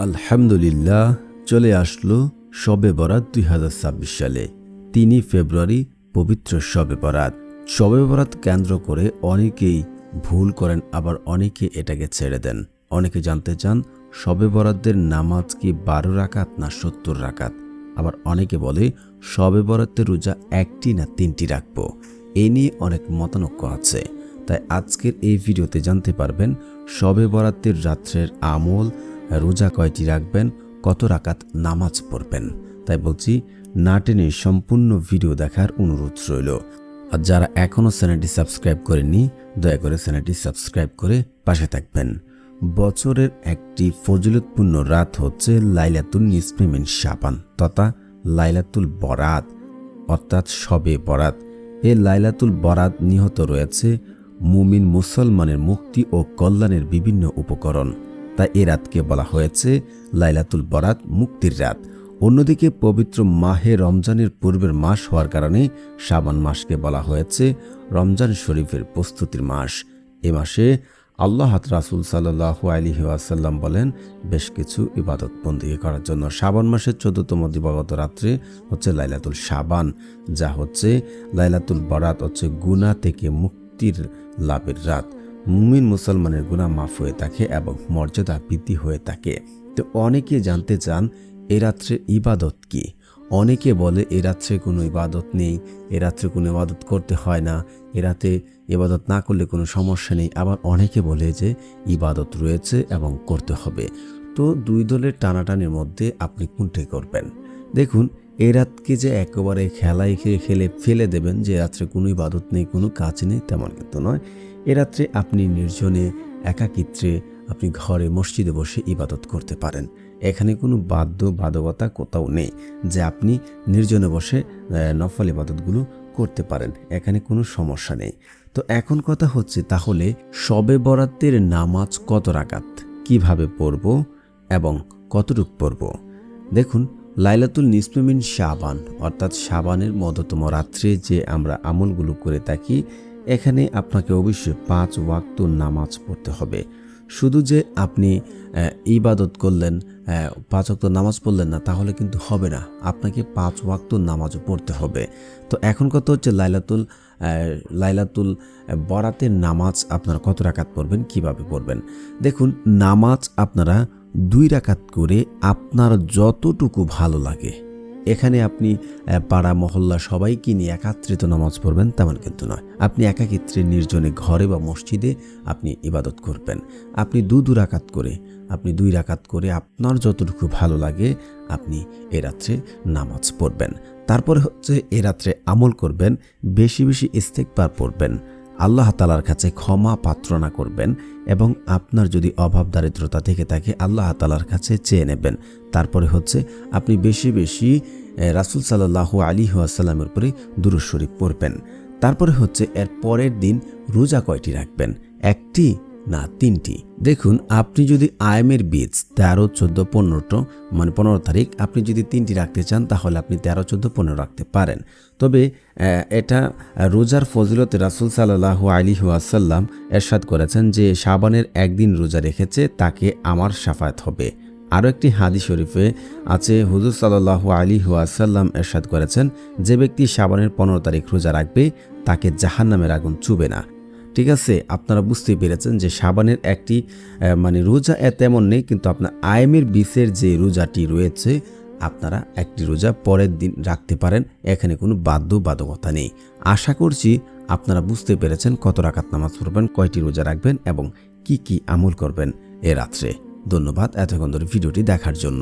আলহামদুলিল্লাহ, চলে আসলো শবে বরাত 2026 সালে 3 ফেব্রুয়ারি পবিত্র শবে বরাত। শবে বরাত কেন্দ্র করে অনেকেই ভুল করেন, আবার অনেকে এটাকে ছেড়ে দেন। অনেকে জানতে চান শবে বরাতের নামাজ কি 12 রাকাত না 70 রাকাত। আবার অনেকে বলে শবে বরাতের রোজা 1টি না 3টি রাখবো। এ নিয়ে অনেক মতানৈক্য আছে। তাই আজকের এই ভিডিওতে জানতে পারবেন শবে বরাতের রাত্রের আমল, রোজা কয়টি রাখবেন, কত রাকাত নামাজ পড়বেন। তাই বলছি, না টেনে সম্পূর্ণ ভিডিও দেখার অনুরোধ রইল। আর যারা এখনও চ্যানেলটি সাবস্ক্রাইব করেননি, দয়া করে চ্যানেলটি সাবস্ক্রাইব করে পাশে থাকবেন। বছরের একটি ফজিলতপূর্ণ রাত হচ্ছে লাইলাতুল নিসফে মিন শাবান তথা লাইলাতুল বরাত, অর্থাৎ শবে বরাত। এই লাইলাতুল বরাত নিহত রয়েছে মুমিন মুসলমানের মুক্তি ও কল্যাণের বিভিন্ন উপকরণ। তাই এ রাতকে বলা হয়েছে লাইলাতুল বরাত, মুক্তির রাত। অন্যদিকে পবিত্র মাহে রমজানের পূর্বের মাস হওয়ার কারণে শাবান মাসকে বলা হয়েছে রমজান শরীফের প্রস্তুতির মাস। এ মাসে আল্লাহ রাসূল সাল্লাল্লাহু আলাইহি ওয়াসাল্লাম বলেন বেশ কিছু ইবাদত বন্দেগী করার জন্য। শাবান মাসের 14তম দিবাগত রাত্রে হচ্ছে লাইলাতুল শাবান, যা হচ্ছে লাইলাতুল বরাত, হচ্ছে গুনাহ থেকে মুক্তির লাভের রাত। মুমিন মুসলমানের গুনাহ মাফ হয়ে থাকে এবং মর্যাদা বৃদ্ধি হয়ে থাকে। তো অনেকে জানতে চান এ রাত্রে ইবাদত কি। অনেকে বলে এ রাত্রে কোনো ইবাদত নেই, এ রাত্রে কোনো ইবাদত করতে হয় না, এ রাতে ইবাদত না করলে কোনো সমস্যা নেই। আবার অনেকে বলে যে ইবাদত রয়েছে এবং করতে হবে। তো দুই দলের টানাটানির মধ্যে আপনি কোনটি করবেন? দেখুন, এ রাতকে যে একেবারে খেলায় খেলে ফেলে দেবেন যে রাত্রে কোনো ইবাদত নেই, কোনো কাজ নেই, তেমন কিন্তু নয়। এ রাত্রে আপনি নির্জনে একাকিত্রে আপনি ঘরে মসজিদে বসে ইবাদত করতে পারেন। এখানে কোনো বাধ্যবাধকতা কোথাও নেই যে আপনি নির্জনে বসে নফল ইবাদতগুলো করতে পারেন, এখানে কোনো সমস্যা নেই। তো এখন কথা হচ্ছে, তাহলে শবে বরাতের নামাজ কত রাকাত, কিভাবে পড়ব এবং কতটুকু পড়ব? দেখুন, লাইলাতুল নিসফে মিন শাবান অর্থাৎ শাবানের মধ্যতম রাত্রে যে আমরা আমলগুলো করে থাকি, এখানে আপনাকে অবশ্যই 5 ওয়াক্ত নামাজ পড়তে হবে। শুধু যে আপনি ইবাদত করলেন, 5 ওয়াক্ত নামাজ পড়লেন না, তাহলে কিন্তু হবে না। আপনাকে 5 ওয়াক্ত নামাজও পড়তে হবে। তো এখন কথা হচ্ছে লাইলাতুল বরাতের নামাজ আপনারা কত রাকাত পড়বেন, কিভাবে পড়বেন? দেখুন, নামাজ আপনারা 2 রাকাত করে আপনার যতটুকু ভালো লাগে। এখানে আপনি পাড়া মহল্লা সবাইকে নিয়ে একাত্রিত নামাজ পড়বেন তেমন কিন্তু নয়। আপনি একাকিত্রে নির্জনে ঘরে বা মসজিদে আপনি ইবাদত করবেন। আপনি 2 রাকাত করে আপনার যতটুকু ভালো লাগে আপনি এ রাত্রে নামাজ পড়বেন। তারপরে হচ্ছে এ রাত্রে আমল করবেন, বেশি বেশি ইস্তেগফার পড়বেন, আল্লাহ তাআলার কাছে ক্ষমা প্রার্থনা করবেন এবং আপনার যদি অভাব দারিদ্রতা থেকে থাকে আল্লাহ তাআলার কাছে চেয়ে নেবেন। তারপরে হচ্ছে আপনি বেশি বেশি রাসূল সাল্লাল্লাহু আলাইহি ওয়াসাল্লামের উপরে দুরূদ শরীফ পড়বেন। তারপরে হচ্ছে এর পরের দিন রোজা কয়টি রাখবেন, 1টি না 3টি? দেখুন, আপনি যদি আয়ামের বীজ 13, 14, 15 মানে 15 তারিখ আপনি যদি 3টি রাখতে চান, তাহলে আপনি 13, 14, 15 রাখতে পারেন। তবে এটা রোজার ফজিলতে রাসূল সাল্লাল্লাহু আলাইহি ওয়াসাল্লাম ইরশাদ করেছেন যে শাবানের একদিন রোজা রেখেছে তাকে আমার শাফায়াত হবে। আরও একটি হাদিস শরীফে আছে, হুজুর সাল্লাল্লাহু আলাইহি ওয়াসাল্লাম ইরশাদ করেছেন যে ব্যক্তি শাবানের 15 তারিখ রোজা রাখবে তাকে জাহান্নামের আগুন ছুবে না। ঠিক আছে, আপনারা বুঝতে পেরেছেন যে শাবানের একটি রোজা তেমন নেই, কিন্তু আপনার আয়ামের বীজের যে রোজাটি রয়েছে আপনারা একটি রোজা পরের দিন রাখতে পারেন, এখানে কোনো বাধ্যবাধকতা নেই। আশা করছি আপনারা বুঝতে পেরেছেন কত রাকাত নামাজ পড়বেন, কয়টি রোজা রাখবেন এবং কি কি আমল করবেন এ রাত্রে। ধন্যবাদ এতক্ষণ ধরে ভিডিওটি দেখার জন্য।